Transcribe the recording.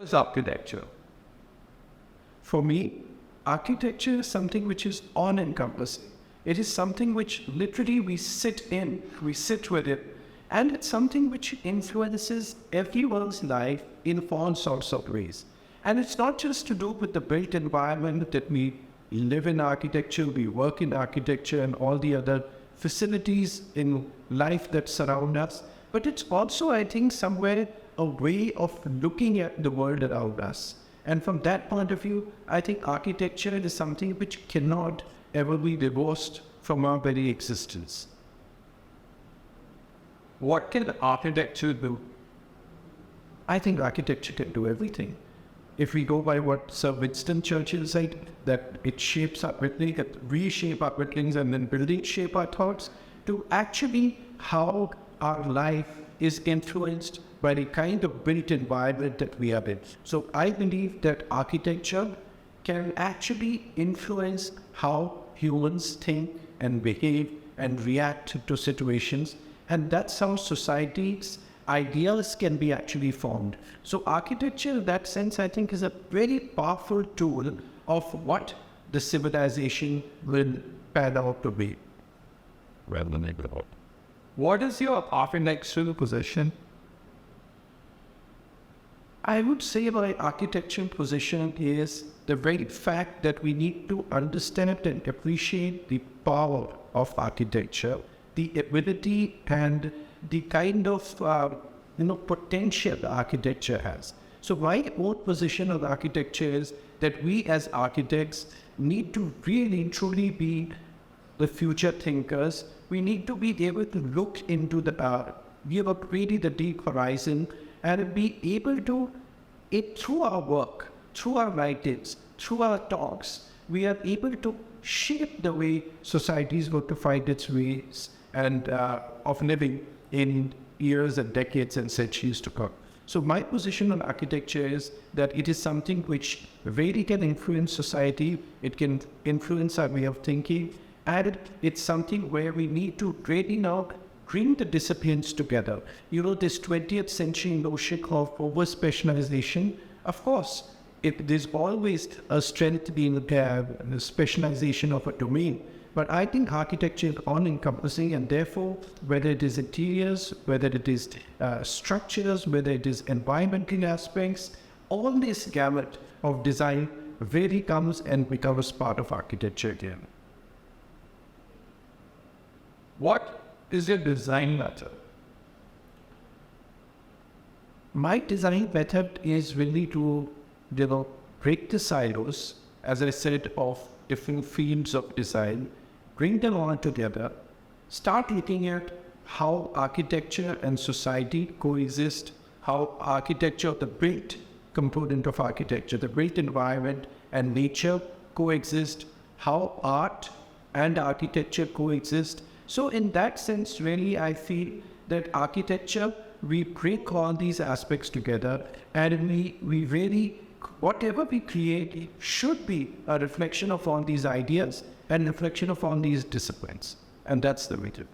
is architecture? For me, architecture is something which is all-encompassing. It is something which literally we sit with it, and it's something which influences everyone's life in all sorts of ways. And it's not just to do with the built environment that we live in architecture, we work in architecture and all the other facilities in life that surround us, but it's also, I think, somewhere a way of looking at the world around us. And from that point of view, I think architecture is something which cannot ever be divorced from our very existence. What can architecture do? I think architecture can do everything. If we go by what Sir Winston Churchill said, that it shapes our buildings, it reshape our buildings, and then buildings shape our thoughts, to actually how our life is influenced by the kind of built environment that we are in. So I believe that architecture can actually influence how humans think and behave and react to situations, and that's how societies ideals can be actually formed. So architecture in that sense, I think, is a very powerful tool of what the civilization will pan out to be. What is your architectural position? I would say my architectural position is the very fact that we need to understand and appreciate the power of architecture, the ability and the kind of potential architecture has. So my own position on architecture is that we as architects need to really truly be the future thinkers. We need to be able to look into give up really the deep horizon and be able to, through our work, through our writings, through our talks, we are able to shape the way society is going to find its ways and of living in years and decades and centuries to come. So my position on architecture is that it is something which really can influence society, it can influence our way of thinking, and it's something where we need to really now bring the disciplines together. This 20th century notion of over-specialization, of course, there's always a strength in the specialization of a domain. But I think architecture is all-encompassing, and therefore, whether it is interiors, whether it is structures, whether it is environmental aspects, all this gamut of design really comes and becomes part of architecture again. What is your design method? My design method is really to, break the silos, as I said, of different fields of design, bring them all together, start looking at how architecture and society coexist, how architecture, the built component of architecture, the built environment and nature coexist, how art and architecture coexist. So in that sense, really, I feel that architecture, we bring all these aspects together, and we really, whatever we create should be a reflection of all these ideas and reflection of all these disciplines. And that's the way to.